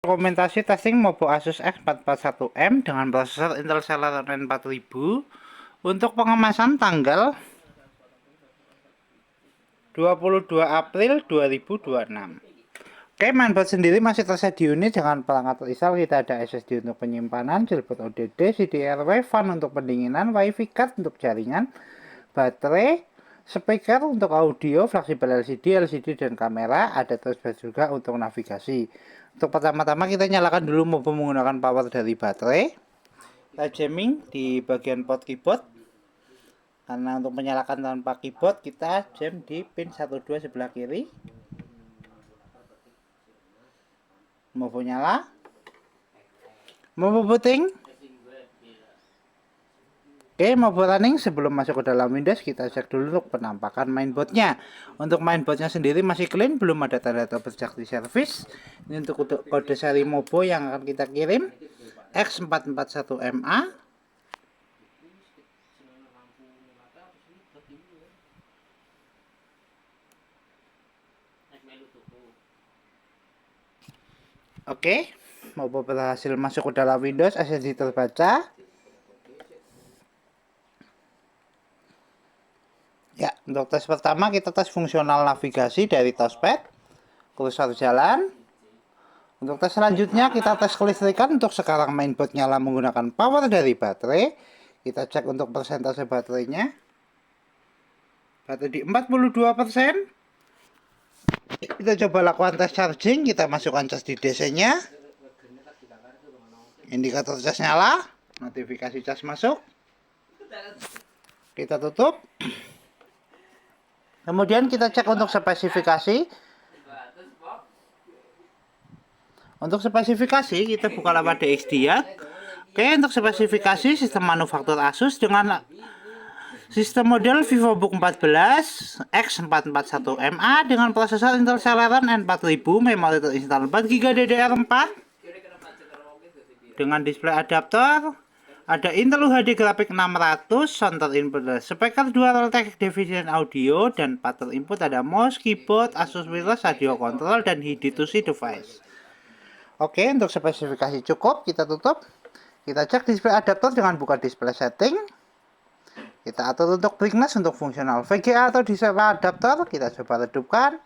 Dokumentasi testing Mobo Asus X441M dengan prosesor Intel Celeron 4000 untuk pengemasan tanggal 22 April 2026. Oke, mainboard sendiri masih tersedia unit dengan perangkat install. Kita ada SSD untuk penyimpanan, jailbreak ODD, CD-RW, fan untuk pendinginan, WiFi card untuk jaringan, baterai, speaker untuk audio, fleksibel LCD dan kamera, ada touchpad juga untuk navigasi. Untuk pertama-tama kita nyalakan dulu Mobo menggunakan power dari baterai. Kita jamming di bagian port keyboard. Karena untuk menyalakan tanpa keyboard kita jam di pin 12 sebelah kiri. Mobo nyala. Mobo booting. Oke, Mobo running. Sebelum masuk ke dalam Windows kita cek dulu untuk penampakan mainboardnya. Untuk mainboardnya sendiri masih clean, belum ada tanda-tanda bercak di service. Ini untuk kode seri Mobo yang akan kita kirim X441MA. Oke, Mobo berhasil masuk ke dalam Windows, SSD terbaca. Ya, untuk tes pertama kita tes fungsional navigasi dari touchpad, kursor jalan. Untuk tes selanjutnya kita tes kelistrikan. Untuk sekarang mainboard nyala menggunakan power dari baterai. Kita cek untuk persentase baterainya. Baterai di 42%. Kita coba lakukan tes charging. Kita masukkan cas di DC-nya. Indikator cas nyala. Notifikasi cas masuk. Kita tutup. Kemudian kita cek untuk spesifikasi. Untuk spesifikasi kita buka lewat DXDiag. Oke, untuk spesifikasi sistem manufaktur Asus dengan sistem model VivoBook 14 X441MA dengan prosesor Intel Celeron N4000, memori terinstall 4GB DDR4 dengan display adaptor. Ada Intel UHD grafik 600, sound input speaker dual tech division audio, dan pattern input ada mouse, keyboard, Asus wireless audio control, dan HID2C device. Oke, untuk spesifikasi cukup, kita tutup. Kita cek display adaptor dengan buka display setting. Kita atur untuk brightness untuk fungsional VGA atau display adaptor. Kita coba redupkan,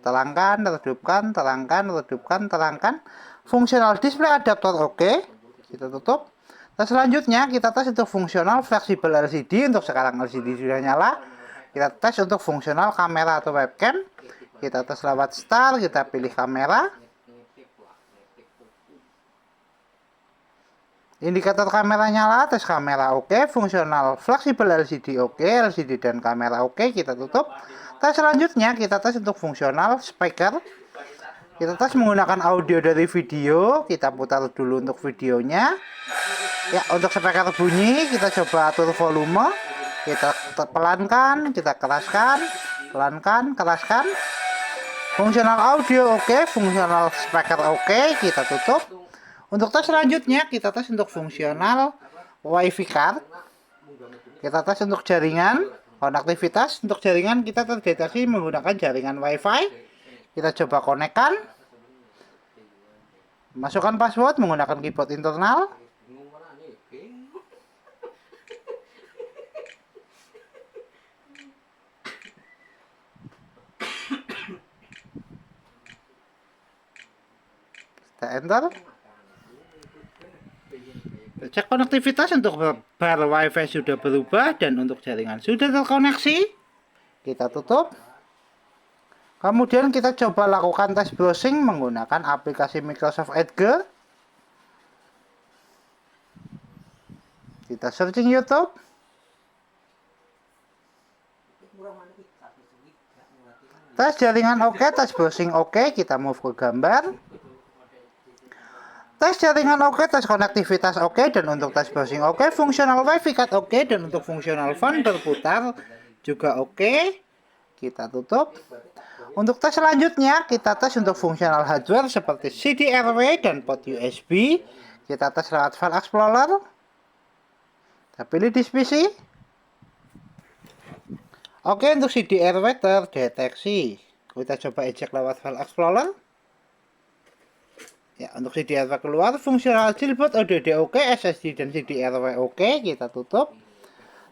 terangkan, redupkan, terangkan, redupkan, terangkan. Fungsional display adaptor oke. Kita tutup. Nah, selanjutnya kita tes untuk fungsional fleksibel LCD. Untuk sekarang LCD sudah nyala. Kita tes untuk fungsional kamera atau webcam. Kita tes lewat start, kita pilih kamera. Indikator kamera nyala, tes kamera oke, fungsional fleksibel LCD oke, LCD dan kamera oke, kita tutup. Tes selanjutnya kita tes untuk fungsional speaker. Kita tes menggunakan audio dari video, kita putar dulu untuk videonya. Ya, untuk speaker bunyi kita coba atur volume. Kita pelankan, kita keraskan, pelankan, keraskan. Fungsional audio oke, fungsional speaker oke, kita tutup. Untuk tes selanjutnya kita tes untuk fungsional WiFi card. Kita tes untuk jaringan, konektivitas. Untuk jaringan kita terdeteksi menggunakan jaringan WiFi. Kita coba konekkan. Masukkan password menggunakan keyboard internal. Kita enter. Cek konektivitas. Untuk bar WiFi sudah berubah dan untuk jaringan sudah terkoneksi. Kita tutup. Kemudian kita coba lakukan tes browsing menggunakan aplikasi Microsoft Edge. Kita searching YouTube. Tes jaringan oke, tes browsing oke, kita move ke gambar. Tes jaringan oke, tes konektivitas oke, dan untuk tes browsing oke, fungsional WiFi card oke, dan untuk fungsional fan berputar juga oke. Kita tutup. Untuk tes selanjutnya, kita tes untuk fungsional hardware seperti CD-RW dan port USB. Kita tes lewat File Explorer. Kita pilih disk PC. Oke, untuk CD-RW terdeteksi. Kita coba ejek lewat File Explorer. Ya, untuk CDRW keluar, fungsional jailboard ODD oke, SSD dan CDRW oke, kita tutup.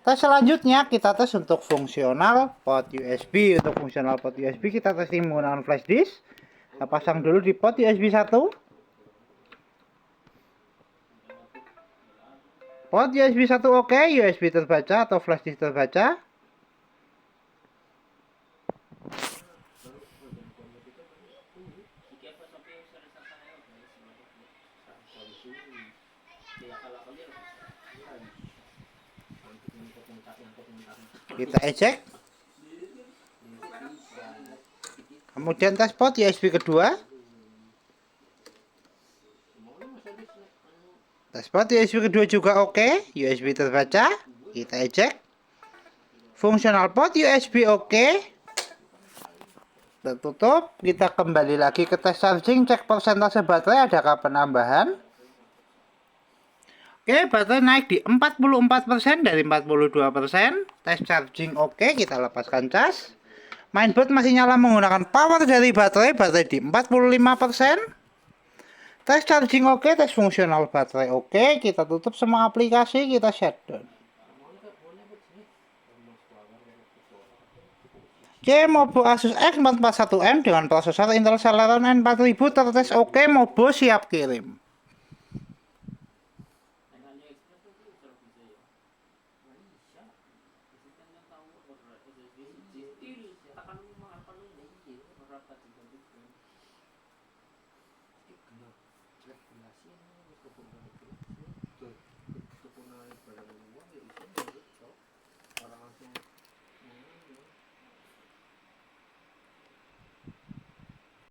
Tes selanjutnya kita tes untuk fungsional port USB. Untuk fungsional port USB kita testing menggunakan flash disk. Kita pasang dulu di port USB 1. Port USB 1 oke, USB terbaca atau flash disk terbaca. Kita eject. Kemudian tes port USB kedua. Tes port USB kedua juga oke, USB terbaca. Kita eject. Fungsional port USB oke. Tertutup. Kita kembali lagi ke tes charging, cek persentase baterai adakah penambahan. Oke, baterai naik di 44% dari 42%. Tes charging oke, kita lepaskan cas. Mainboard masih nyala menggunakan power dari baterai di 45%. Tes charging oke, tes fungsional baterai oke. Kita tutup semua aplikasi, kita shutdown. Oke, Mobo Asus X441M dengan prosesor Intel Celeron N4000 tertes oke, Mobo siap kirim.